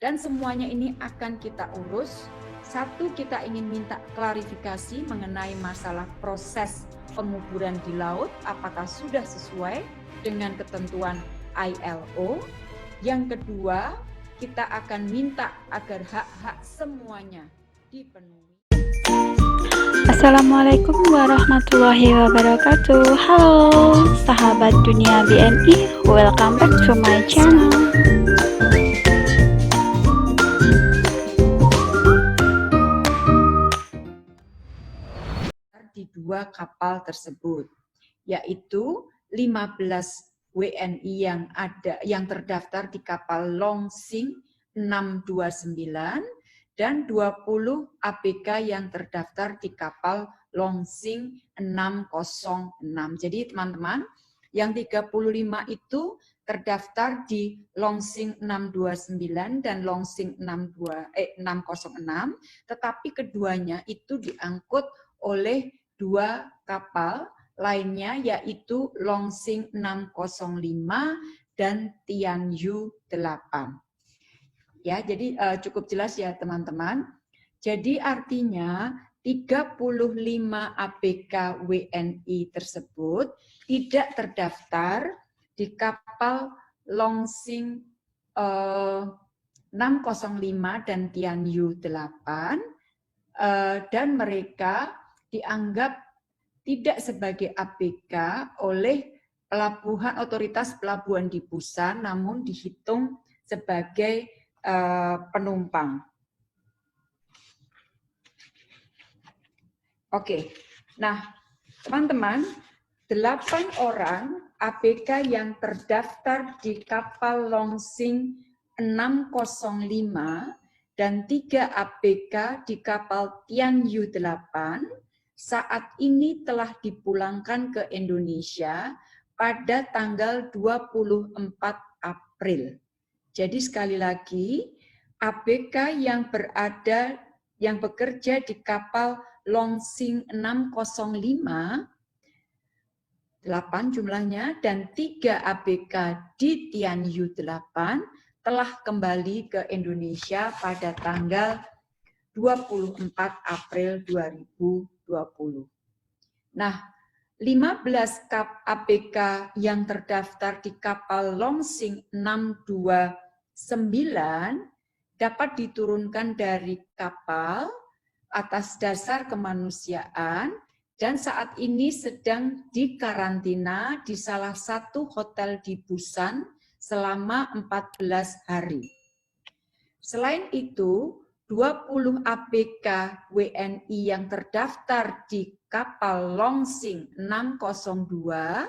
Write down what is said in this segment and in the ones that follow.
Dan semuanya ini akan kita urus. Satu, kita ingin minta klarifikasi mengenai masalah proses penguburan di laut, apakah sudah sesuai dengan ketentuan ILO. Yang kedua, kita akan minta agar hak-hak semuanya dipenuhi. Assalamualaikum warahmatullahi wabarakatuh. Halo sahabat dunia BNI, welcome back to my channel. Di dua kapal tersebut, yaitu 15 WNI yang terdaftar di kapal Longsing 629 dan 20 ABK yang terdaftar di kapal Longsing 606. Jadi teman-teman, yang 35 itu terdaftar di Longsing 629 dan Longsing 606, tetapi keduanya itu diangkut oleh dua kapal lainnya, yaitu Longsing 605 dan Tianyu 8. Ya, jadi cukup jelas ya teman-teman. Jadi artinya 35 ABK WNI tersebut tidak terdaftar di kapal Longsing 605 dan Tianyu 8, dan mereka dianggap tidak sebagai ABK oleh otoritas pelabuhan di Busan, namun dihitung sebagai penumpang. Oke, nah teman-teman, 8 orang ABK yang terdaftar di kapal Longsing 605 dan 3 ABK di kapal Tianyu 8 saat ini telah dipulangkan ke Indonesia pada tanggal 24 April. Jadi sekali lagi, ABK yang bekerja di kapal Longsing 605, 8 jumlahnya, dan 3 ABK di Tianyu 8 telah kembali ke Indonesia pada tanggal 24 April 2020. Nah, 15 ABK yang terdaftar di kapal Longsing 629 dapat diturunkan dari kapal atas dasar kemanusiaan dan saat ini sedang dikarantina di salah satu hotel di Busan selama 14 hari. Selain itu, 20 ABK WNI yang terdaftar di kapal Longsing 602,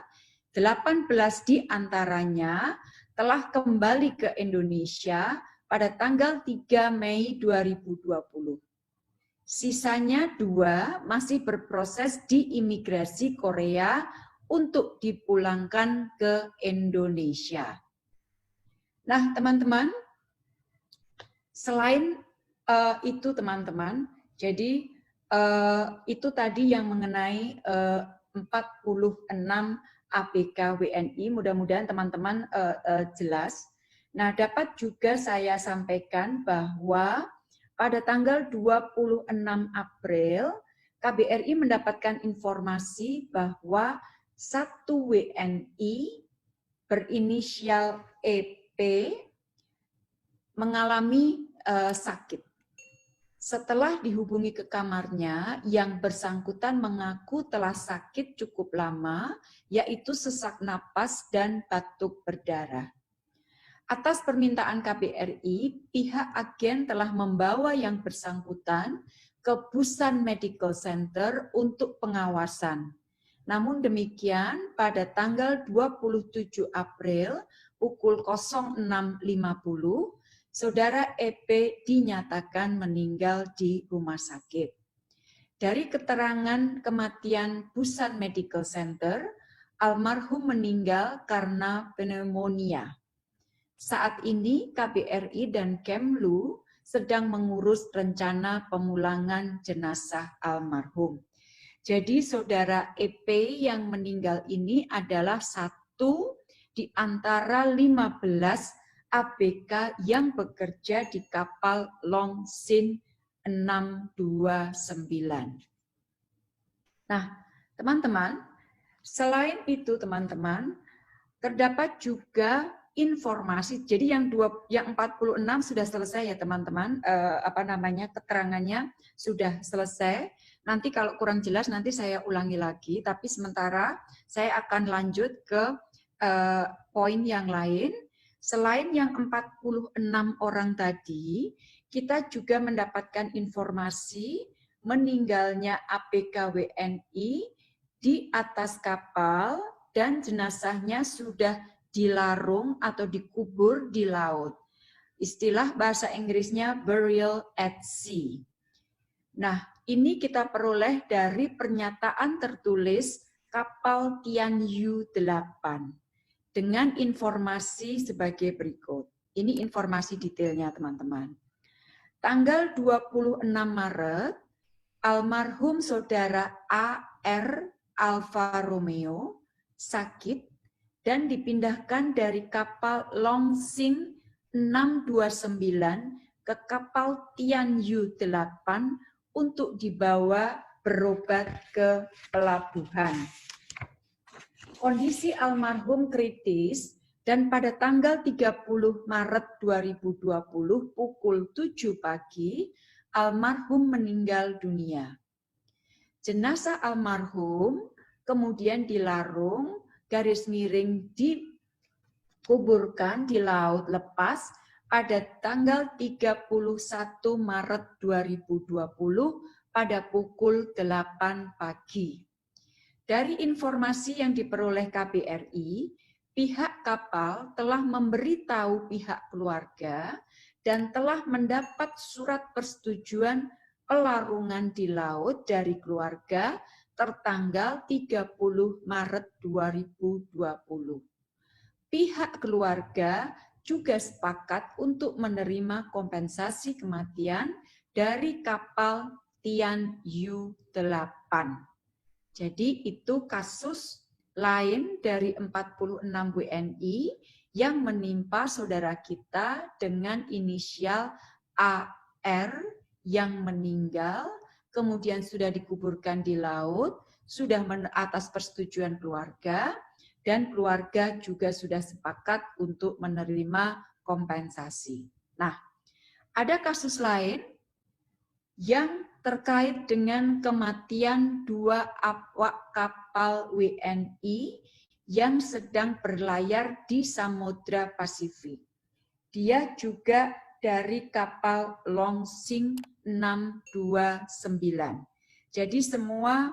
18 diantaranya telah kembali ke Indonesia pada tanggal 3 Mei 2020. Sisanya 2 masih berproses di imigrasi Korea untuk dipulangkan ke Indonesia. Nah, teman-teman, selain itu teman-teman, jadi itu tadi yang mengenai 46 ABK WNI, mudah-mudahan teman-teman jelas. Nah, dapat juga saya sampaikan bahwa pada tanggal 26 April, KBRI mendapatkan informasi bahwa satu WNI berinisial EP mengalami sakit. Setelah dihubungi ke kamarnya, yang bersangkutan mengaku telah sakit cukup lama, yaitu sesak napas dan batuk berdarah. Atas permintaan KBRI, pihak agen telah membawa yang bersangkutan ke Busan Medical Center untuk pengawasan. Namun demikian, pada tanggal 27 April pukul 06.50, Saudara EP dinyatakan meninggal di rumah sakit. Dari keterangan kematian Busan Medical Center, almarhum meninggal karena pneumonia. Saat ini KBRI dan Kemlu sedang mengurus rencana pemulangan jenazah almarhum. Jadi saudara EP yang meninggal ini adalah satu di antara 15 ABK yang bekerja di kapal Longxing 629. Nah, teman-teman, selain itu teman-teman, terdapat juga informasi. Jadi yang 46 sudah selesai ya teman-teman, keterangannya sudah selesai. Nanti kalau kurang jelas nanti saya ulangi lagi, tapi sementara saya akan lanjut ke poin yang lain. Selain yang 46 orang tadi, kita juga mendapatkan informasi meninggalnya ABK WNI di atas kapal dan jenazahnya sudah dilarung atau dikubur di laut. Istilah bahasa Inggrisnya burial at sea. Nah, ini kita peroleh dari pernyataan tertulis kapal Tianyu 8 dengan informasi sebagai berikut. Ini informasi detailnya, teman-teman. Tanggal 26 Maret, almarhum saudara AR Alfa Romeo sakit dan dipindahkan dari kapal Longxing 629 ke kapal Tianyu 8 untuk dibawa berobat ke pelabuhan. Kondisi almarhum kritis dan pada tanggal 30 Maret 2020 pukul 7 pagi, almarhum meninggal dunia. Jenazah almarhum kemudian dilarung, garis miring dikuburkan di laut lepas pada tanggal 31 Maret 2020 pada pukul 8 pagi. Dari informasi yang diperoleh KBRI, pihak kapal telah memberitahu pihak keluarga dan telah mendapat surat persetujuan pelarungan di laut dari keluarga tertanggal 30 Maret 2020. Pihak keluarga juga sepakat untuk menerima kompensasi kematian dari kapal Tianyu 8. Jadi itu kasus lain dari 46 WNI yang menimpa saudara kita dengan inisial AR yang meninggal, kemudian sudah dikuburkan di laut, sudah atas persetujuan keluarga, dan keluarga juga sudah sepakat untuk menerima kompensasi. Nah, ada kasus lain yang terkait dengan kematian 2 awak kapal WNI yang sedang berlayar di Samudra Pasifik. Dia juga dari kapal Longxing 629. Jadi semua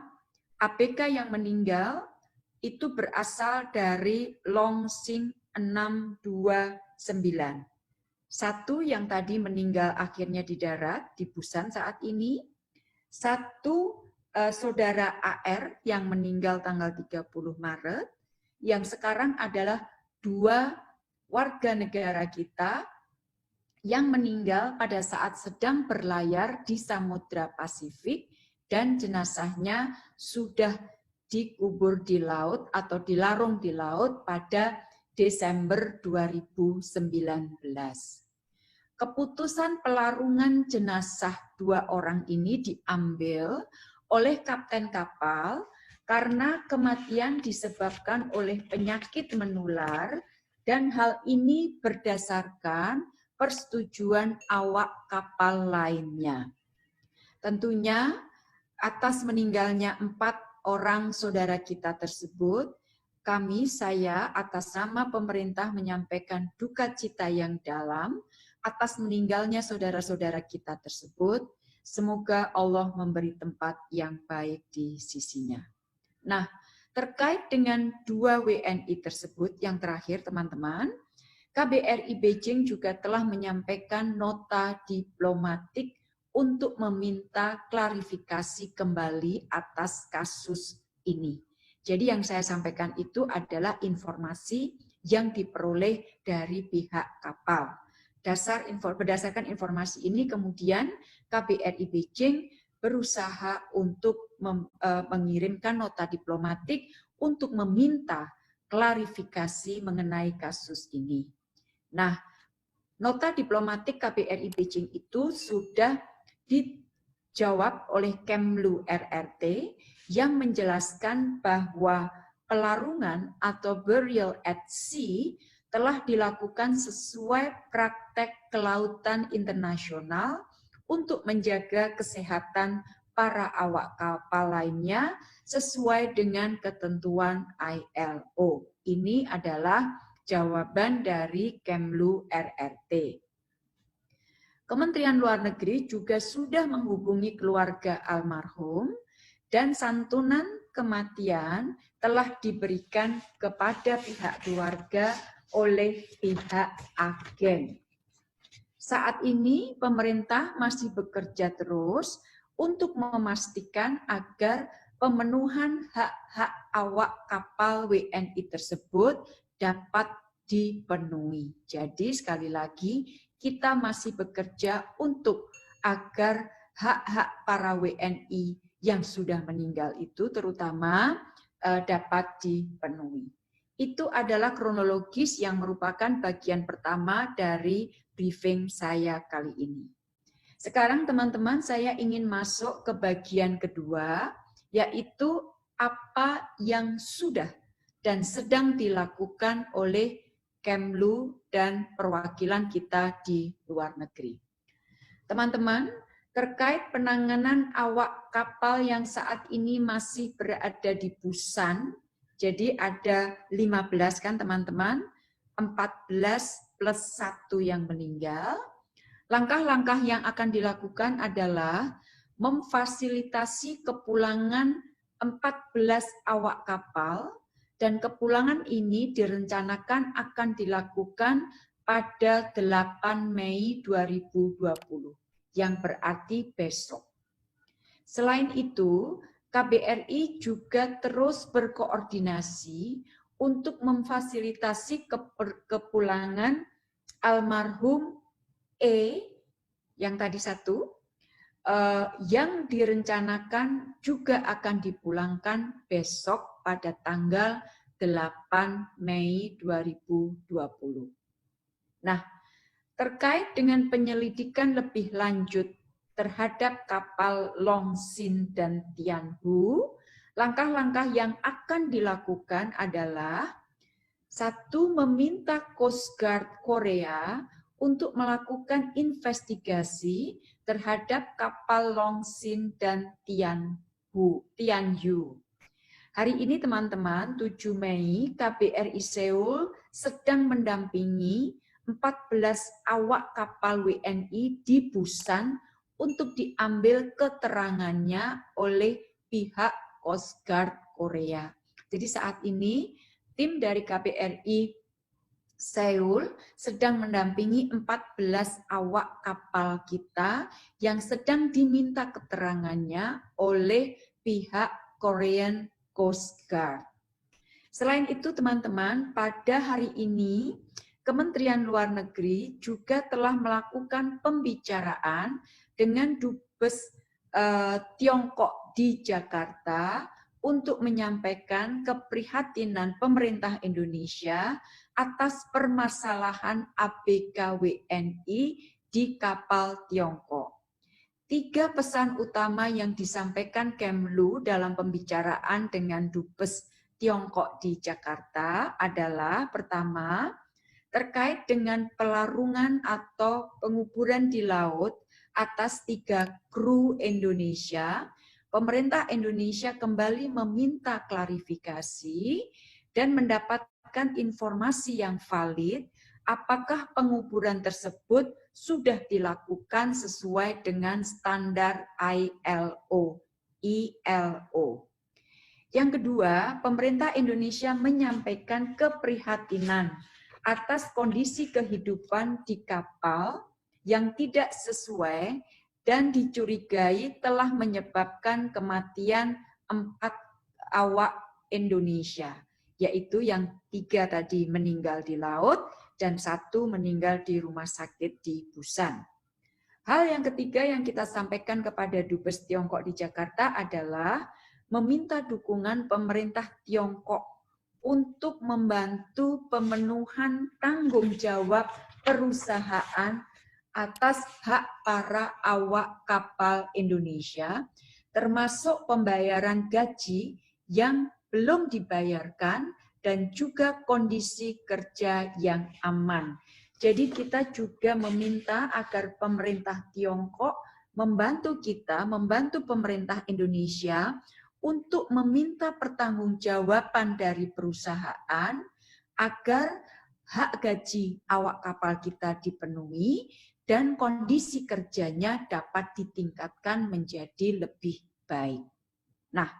ABK yang meninggal itu berasal dari Longxing 629. Satu yang tadi meninggal akhirnya di darat, di Busan saat ini. Satu saudara AR yang meninggal tanggal 30 Maret. Yang sekarang adalah 2 warga negara kita yang meninggal pada saat sedang berlayar di Samudra Pasifik dan jenazahnya sudah dikubur di laut atau dilarung di laut pada Desember 2019. Keputusan pelarungan jenazah 2 orang ini diambil oleh kapten kapal karena kematian disebabkan oleh penyakit menular dan hal ini berdasarkan persetujuan awak kapal lainnya. Tentunya atas meninggalnya 4 orang saudara kita tersebut, saya atas nama pemerintah menyampaikan duka cita yang dalam atas meninggalnya saudara-saudara kita tersebut. Semoga Allah memberi tempat yang baik di sisinya. Nah, terkait dengan 2 WNI tersebut, yang terakhir teman-teman, KBRI Beijing juga telah menyampaikan nota diplomatik untuk meminta klarifikasi kembali atas kasus ini. Jadi yang saya sampaikan itu adalah informasi yang diperoleh dari pihak kapal. Berdasarkan informasi ini kemudian KBRI Beijing berusaha untuk mengirimkan nota diplomatik untuk meminta klarifikasi mengenai kasus ini. Nah, Nota diplomatik KBRI Beijing itu sudah dijawab oleh Kemlu RRT yang menjelaskan bahwa pelarungan atau burial at sea telah dilakukan sesuai praktek kelautan internasional untuk menjaga kesehatan para awak kapal lainnya sesuai dengan ketentuan ILO. Ini adalah jawaban dari Kemlu RRT. Kementerian Luar Negeri juga sudah menghubungi keluarga almarhum dan santunan kematian telah diberikan kepada pihak keluarga oleh pihak agen. Saat ini pemerintah masih bekerja terus untuk memastikan agar pemenuhan hak-hak awak kapal WNI tersebut dapat dipenuhi. Jadi sekali lagi kita masih bekerja untuk agar hak-hak para WNI yang sudah meninggal itu terutama dapat dipenuhi. Itu adalah kronologis yang merupakan bagian pertama dari briefing saya kali ini. Sekarang teman-teman saya ingin masuk ke bagian kedua, yaitu apa yang sudah dan sedang dilakukan oleh Kemlu dan perwakilan kita di luar negeri. Teman-teman, terkait penanganan awak kapal yang saat ini masih berada di Busan, jadi ada 15 kan teman-teman, 14 plus 1 yang meninggal. Langkah-langkah yang akan dilakukan adalah memfasilitasi kepulangan 14 awak kapal, dan kepulangan ini direncanakan akan dilakukan pada 8 Mei 2020, yang berarti besok. Selain itu, KBRI juga terus berkoordinasi untuk memfasilitasi kepulangan almarhum E, yang tadi satu, yang direncanakan juga akan dipulangkan besok pada tanggal 8 Mei 2020. Nah, terkait dengan penyelidikan lebih lanjut terhadap kapal Longxin dan Tianhu, langkah-langkah yang akan dilakukan adalah satu, meminta Coast Guard Korea untuk melakukan investigasi terhadap kapal Longxin dan Tianhu. Hari ini teman-teman, 7 Mei, KBRI Seoul sedang mendampingi 14 awak kapal WNI di Busan untuk diambil keterangannya oleh pihak Coast Guard Korea. Jadi saat ini tim dari KBRI Seoul sedang mendampingi 14 awak kapal kita yang sedang diminta keterangannya oleh pihak Korean Coast Guard. Selain itu teman-teman, pada hari ini Kementerian Luar Negeri juga telah melakukan pembicaraan dengan Dubes Tiongkok di Jakarta untuk menyampaikan keprihatinan pemerintah Indonesia atas permasalahan ABK WNI di kapal Tiongkok. 3 pesan utama yang disampaikan Kemlu dalam pembicaraan dengan Dubes Tiongkok di Jakarta adalah pertama, terkait dengan pelarungan atau penguburan di laut atas 3 kru Indonesia, pemerintah Indonesia kembali meminta klarifikasi dan mendapatkan informasi yang valid apakah penguburan tersebut sudah dilakukan sesuai dengan standar ILO. Yang kedua, pemerintah Indonesia menyampaikan keprihatinan atas kondisi kehidupan di kapal yang tidak sesuai dan dicurigai telah menyebabkan kematian 4 awak Indonesia, yaitu yang 3 tadi meninggal di laut dan 1 meninggal di rumah sakit di Busan. Hal yang ketiga yang kita sampaikan kepada Dubes Tiongkok di Jakarta adalah meminta dukungan pemerintah Tiongkok untuk membantu pemenuhan tanggung jawab perusahaan atas hak para awak kapal Indonesia, termasuk pembayaran gaji yang belum dibayarkan dan juga kondisi kerja yang aman. Jadi kita juga meminta agar pemerintah Tiongkok membantu kita, membantu pemerintah Indonesia untuk meminta pertanggungjawaban dari perusahaan agar hak gaji awak kapal kita dipenuhi dan kondisi kerjanya dapat ditingkatkan menjadi lebih baik. Nah,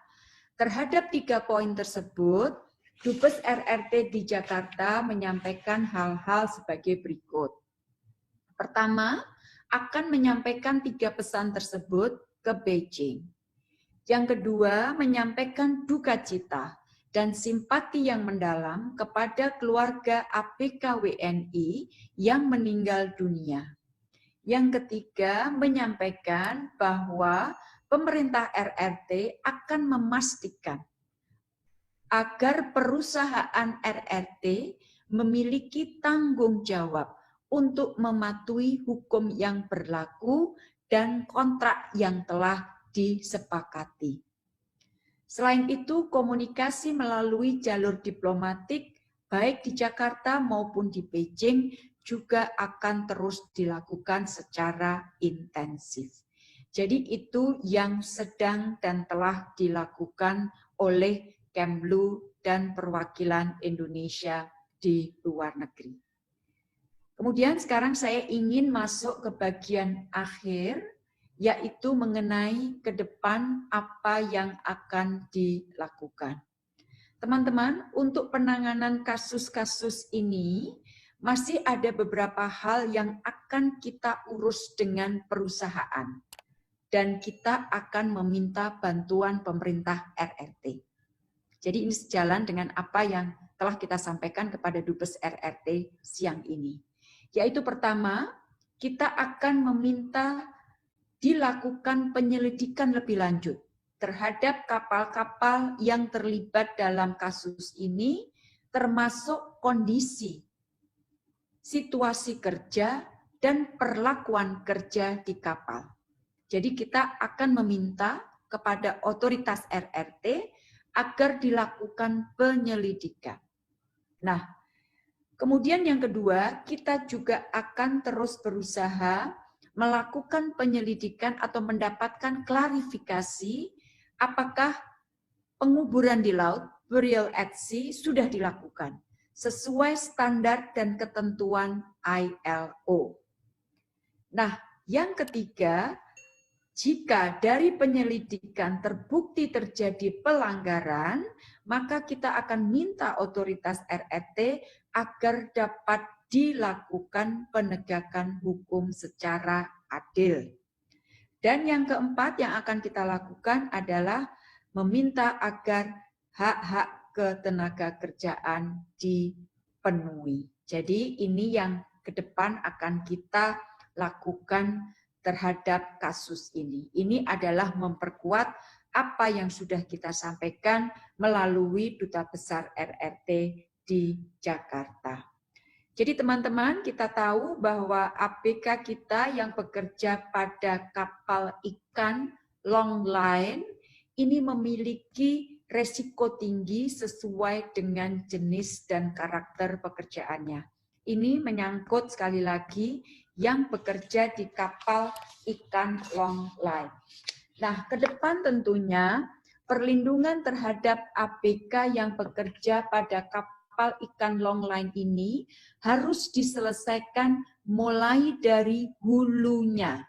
terhadap 3 poin tersebut, Dubes RRT di Jakarta menyampaikan hal-hal sebagai berikut. Pertama, akan menyampaikan 3 pesan tersebut ke Beijing. Yang kedua, menyampaikan duka cita dan simpati yang mendalam kepada keluarga ABK WNI yang meninggal dunia. Yang ketiga, menyampaikan bahwa pemerintah RRT akan memastikan agar perusahaan RRT memiliki tanggung jawab untuk mematuhi hukum yang berlaku dan kontrak yang telah disepakati. Selain itu, komunikasi melalui jalur diplomatik baik di Jakarta maupun di Beijing juga akan terus dilakukan secara intensif. Jadi itu yang sedang dan telah dilakukan oleh Kemlu dan perwakilan Indonesia di luar negeri. Kemudian sekarang saya ingin masuk ke bagian akhir, yaitu mengenai ke depan apa yang akan dilakukan. Teman-teman, untuk penanganan kasus-kasus ini, masih ada beberapa hal yang akan kita urus dengan perusahaan. Dan kita akan meminta bantuan pemerintah RRT. Jadi ini sejalan dengan apa yang telah kita sampaikan kepada Dubes RRT siang ini. Yaitu pertama, kita akan meminta dilakukan penyelidikan lebih lanjut terhadap kapal-kapal yang terlibat dalam kasus ini, termasuk kondisi, situasi kerja, dan perlakuan kerja di kapal. Jadi kita akan meminta kepada otoritas RRT agar dilakukan penyelidikan. Nah, kemudian yang kedua, kita juga akan terus berusaha melakukan penyelidikan atau mendapatkan klarifikasi apakah penguburan di laut, burial at sea, sudah dilakukan sesuai standar dan ketentuan ILO. Nah, yang ketiga, jika dari penyelidikan terbukti terjadi pelanggaran, maka kita akan minta otoritas RRT agar dapat dilakukan penegakan hukum secara adil. Dan yang keempat yang akan kita lakukan adalah meminta agar hak-hak ketenaga kerjaan dipenuhi. Jadi ini yang ke depan akan kita lakukan terhadap kasus ini. Ini adalah memperkuat apa yang sudah kita sampaikan melalui Duta Besar RRT di Jakarta. Jadi teman-teman, kita tahu bahwa ABK kita yang bekerja pada kapal ikan long line ini memiliki resiko tinggi sesuai dengan jenis dan karakter pekerjaannya. Ini menyangkut sekali lagi yang bekerja di kapal ikan long line. Nah, ke depan tentunya perlindungan terhadap ABK yang bekerja pada kapal ikan long line ini harus diselesaikan mulai dari hulunya.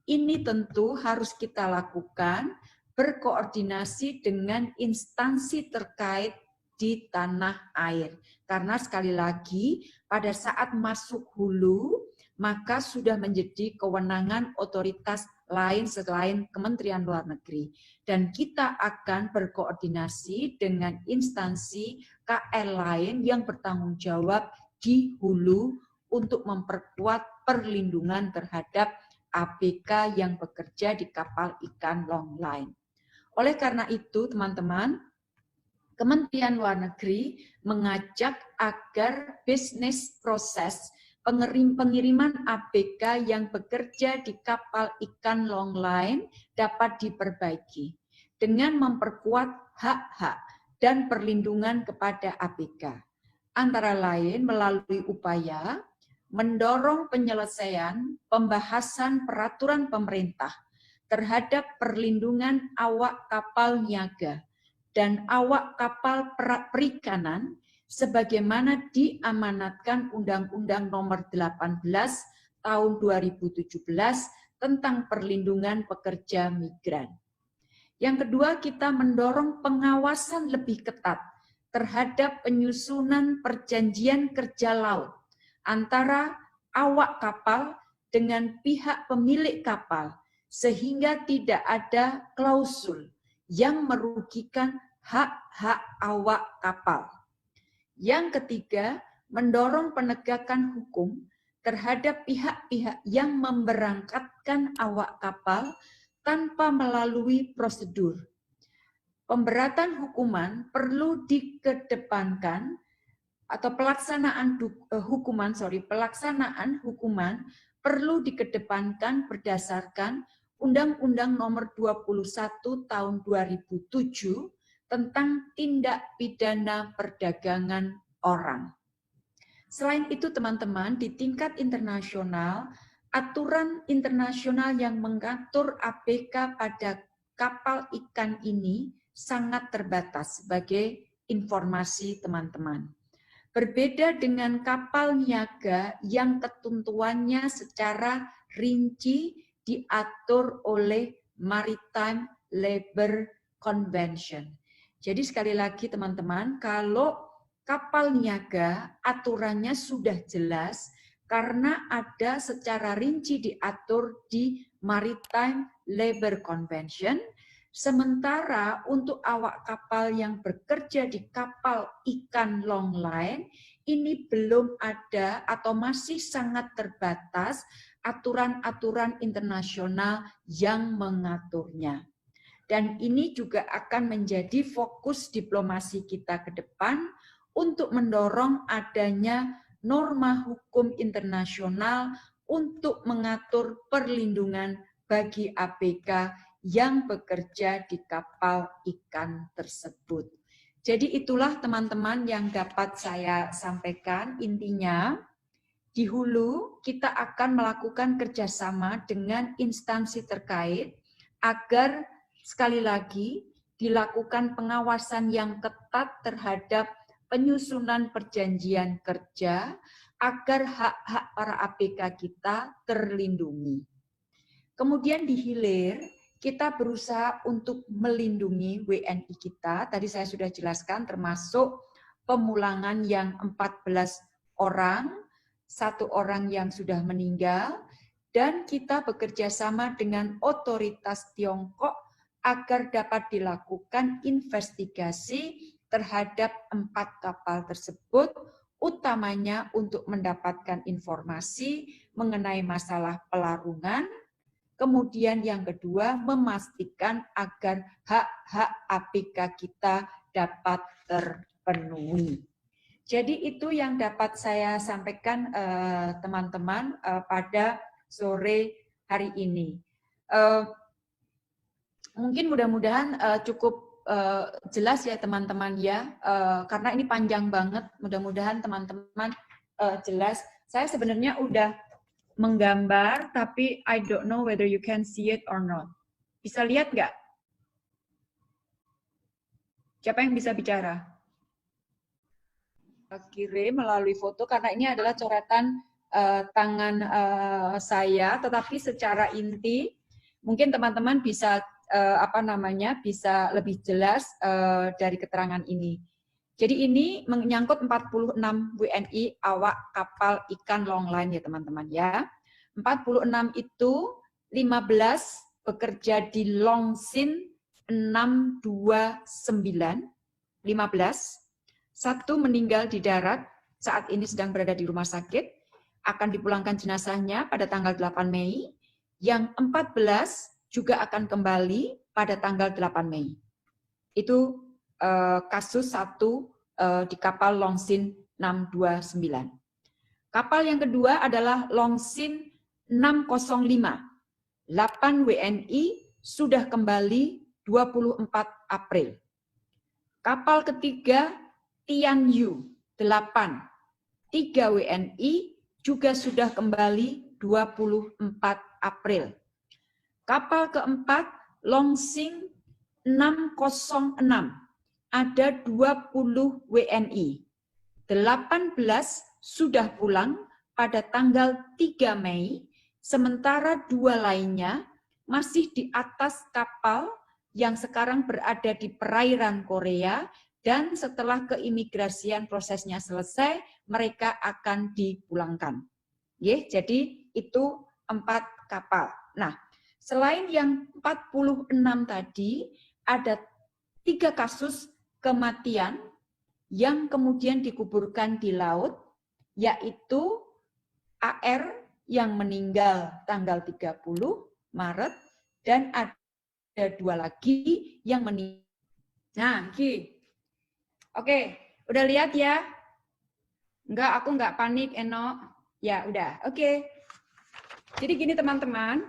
Ini tentu harus kita lakukan berkoordinasi dengan instansi terkait di tanah air. Karena sekali lagi, pada saat masuk hulu, maka sudah menjadi kewenangan otoritas lain selain Kementerian Luar Negeri. Dan kita akan berkoordinasi dengan instansi KL lain yang bertanggung jawab di hulu untuk memperkuat perlindungan terhadap ABK yang bekerja di kapal ikan long line. Oleh karena itu, teman-teman, Kementerian Luar Negeri mengajak agar bisnis proses pengiriman ABK yang bekerja di kapal ikan longline dapat diperbaiki dengan memperkuat hak-hak dan perlindungan kepada ABK. Antara lain melalui upaya mendorong penyelesaian pembahasan peraturan pemerintah terhadap perlindungan awak kapal niaga dan awak kapal perikanan sebagaimana diamanatkan Undang-Undang Nomor 18 Tahun 2017 tentang perlindungan pekerja migran. Yang kedua, kita mendorong pengawasan lebih ketat terhadap penyusunan perjanjian kerja laut antara awak kapal dengan pihak pemilik kapal, sehingga tidak ada klausul yang merugikan hak-hak awak kapal. Yang ketiga, mendorong penegakan hukum terhadap pihak-pihak yang memberangkatkan awak kapal tanpa melalui prosedur. Pemberatan hukuman perlu dikedepankan atau pelaksanaan hukuman perlu dikedepankan berdasarkan Undang-Undang Nomor 21 Tahun 2007 tentang tindak pidana perdagangan orang. Selain itu teman-teman, di tingkat internasional, aturan internasional yang mengatur ABK pada kapal ikan ini sangat terbatas sebagai informasi teman-teman. Berbeda dengan kapal niaga yang ketentuannya secara rinci diatur oleh Maritime Labour Convention. Jadi sekali lagi teman-teman, kalau kapal niaga aturannya sudah jelas karena ada secara rinci diatur di Maritime Labour Convention, sementara untuk awak kapal yang bekerja di kapal ikan longline, ini belum ada atau masih sangat terbatas aturan-aturan internasional yang mengaturnya. Dan ini juga akan menjadi fokus diplomasi kita ke depan untuk mendorong adanya norma hukum internasional untuk mengatur perlindungan bagi ABK yang bekerja di kapal ikan tersebut. Jadi itulah teman-teman yang dapat saya sampaikan. Intinya, di hulu kita akan melakukan kerjasama dengan instansi terkait agar sekali lagi dilakukan pengawasan yang ketat terhadap penyusunan perjanjian kerja agar hak-hak para ABK kita terlindungi. Kemudian di hilir, kita berusaha untuk melindungi WNI kita. Tadi saya sudah jelaskan termasuk pemulangan yang 14 orang, 1 orang yang sudah meninggal, dan kita bekerja sama dengan otoritas Tiongkok agar dapat dilakukan investigasi terhadap 4 kapal tersebut, utamanya untuk mendapatkan informasi mengenai masalah pelarungan. Kemudian yang kedua, memastikan agar hak-hak ABK kita dapat terpenuhi. Jadi itu yang dapat saya sampaikan teman-teman pada sore hari ini. Mungkin mudah-mudahan cukup jelas ya teman-teman ya, karena ini panjang banget, mudah-mudahan teman-teman jelas. Saya sebenarnya udah menggambar, tapi I don't know whether you can see it or not. Bisa lihat nggak? Siapa yang bisa bicara? Kirim melalui foto, karena ini adalah coretan tangan saya, tetapi secara inti mungkin teman-teman bisa bisa lebih jelas dari keterangan ini. Jadi ini menyangkut 46 WNI awak kapal ikan longline ya teman-teman ya. 46 itu 15 bekerja di Longsin 629, 15. 1 meninggal di darat, saat ini sedang berada di rumah sakit, akan dipulangkan jenazahnya pada tanggal 8 Mei. Yang 14 juga akan kembali pada tanggal 8 Mei. Itu kasus 1 di kapal Longsin 629. Kapal yang kedua adalah Longxing 605. 8 WNI sudah kembali 24 April. Kapal ketiga Tianyu 8. 3 WNI juga sudah kembali 24 April. Kapal keempat Longxing 606. Ada 20 WNI. 18 sudah pulang pada tanggal 3 Mei, sementara 2 lainnya masih di atas kapal yang sekarang berada di perairan Korea, dan setelah keimigrasian prosesnya selesai, mereka akan dipulangkan. Jadi itu 4 kapal. Nah, selain yang 46 tadi, ada 3 kasus kematian yang kemudian dikuburkan di laut, yaitu AR yang meninggal tanggal 30 Maret, dan ada 2 lagi yang meninggal. Nah, Ki. Oke, udah lihat ya? Enggak, aku enggak panik, Eno. Ya, udah. Oke. Jadi gini teman-teman,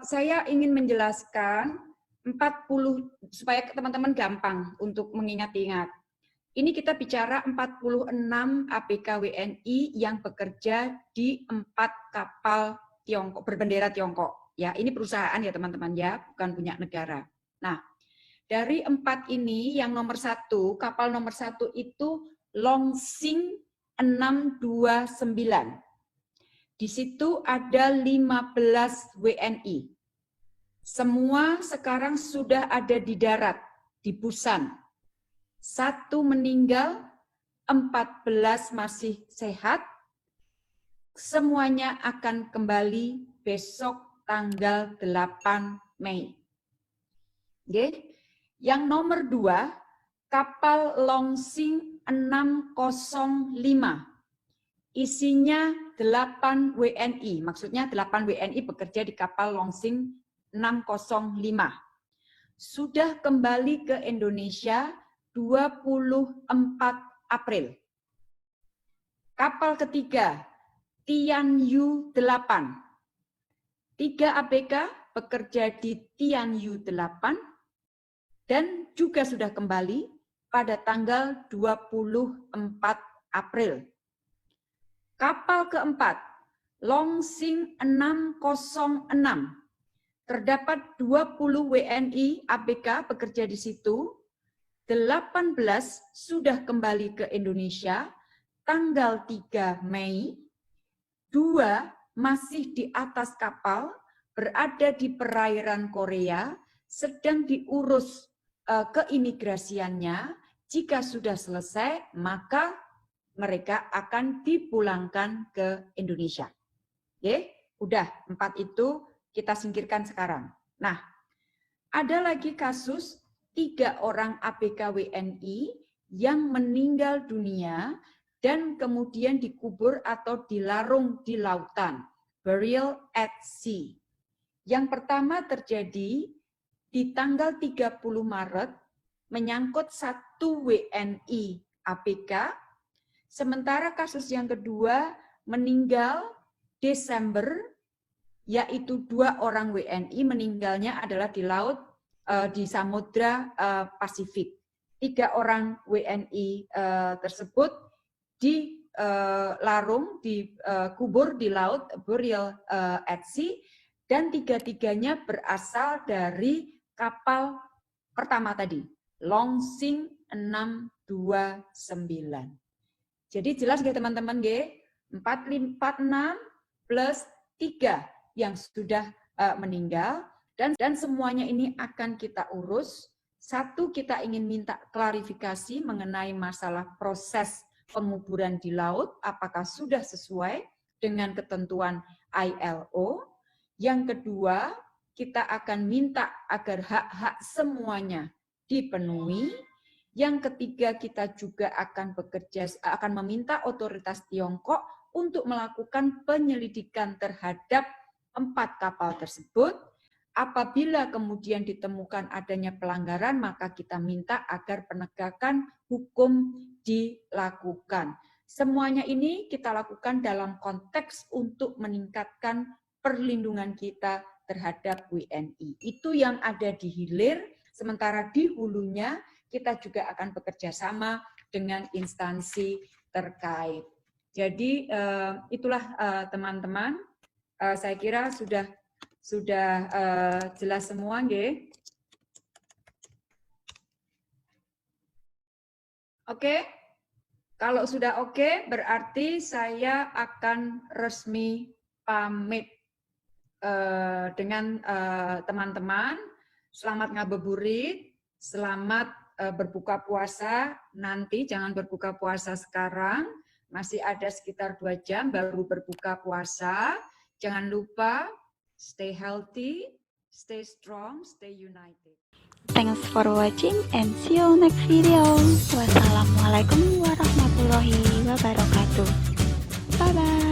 saya ingin menjelaskan 40 supaya teman-teman gampang untuk mengingat-ingat. Ini kita bicara 46 ABK WNI yang bekerja di 4 kapal Tiongkok, berbendera Tiongkok. Ya, ini perusahaan ya teman-teman ya, bukan punya negara. Nah, dari 4 ini yang nomor 1, kapal nomor 1 itu Longxing 629. Di situ ada 15 WNI. Semua sekarang sudah ada di darat, di Busan. 1 meninggal, 14 masih sehat. Semuanya akan kembali besok tanggal 8 Mei. Oke. Yang nomor 2, kapal Longxing 605. Isinya 8 WNI, maksudnya 8 WNI bekerja di kapal Longxing 605. Sudah kembali ke Indonesia 24 April. Kapal ketiga, Tianyu 8. 3 ABK bekerja di Tianyu 8 dan juga sudah kembali pada tanggal 24 April. Kapal keempat, Longxing 606. Terdapat 20 WNI ABK bekerja di situ. 18 sudah kembali ke Indonesia tanggal 3 Mei. 2 masih di atas kapal, berada di perairan Korea, sedang diurus keimigrasiannya. Jika sudah selesai, maka mereka akan dipulangkan ke Indonesia. Oke, udah 4 itu kita singkirkan sekarang. Nah, ada lagi kasus 3 orang ABK WNI yang meninggal dunia dan kemudian dikubur atau dilarung di lautan, burial at sea. Yang pertama terjadi di tanggal 30 Maret, menyangkut 1 WNI ABK, sementara kasus yang kedua meninggal Desember, yaitu 2 orang WNI meninggalnya adalah di laut, di Samudra Pasifik. 3 orang WNI tersebut dilarung, dikubur di laut, burial at sea, dan 3-tiganya berasal dari kapal pertama tadi, Longxing 629. Jadi jelas nggak teman-teman, 456 plus 3 yang sudah meninggal, dan semuanya ini akan kita urus. 1, kita ingin minta klarifikasi mengenai masalah proses penguburan di laut, apakah sudah sesuai dengan ketentuan ILO. Yang kedua, kita akan minta agar hak-hak semuanya dipenuhi. Yang ketiga, kita juga akan meminta otoritas Tiongkok untuk melakukan penyelidikan terhadap 4 kapal tersebut. Apabila kemudian ditemukan adanya pelanggaran, maka kita minta agar penegakan hukum dilakukan. Semuanya ini kita lakukan dalam konteks untuk meningkatkan perlindungan kita terhadap WNI. Itu yang ada di hilir, sementara di hulunya kita juga akan bekerja sama dengan instansi terkait. Jadi itulah teman-teman, saya kira sudah jelas semua, nggih. Oke, kalau sudah oke, berarti saya akan resmi pamit dengan teman-teman. Selamat ngabuburit, selamat berbuka puasa. Nanti jangan berbuka puasa sekarang, masih ada sekitar 2 jam baru berbuka puasa. Jangan lupa stay healthy, stay strong, stay united. Thanks for watching and see you next video. Wassalamualaikum warahmatullahi wabarakatuh. Bye bye.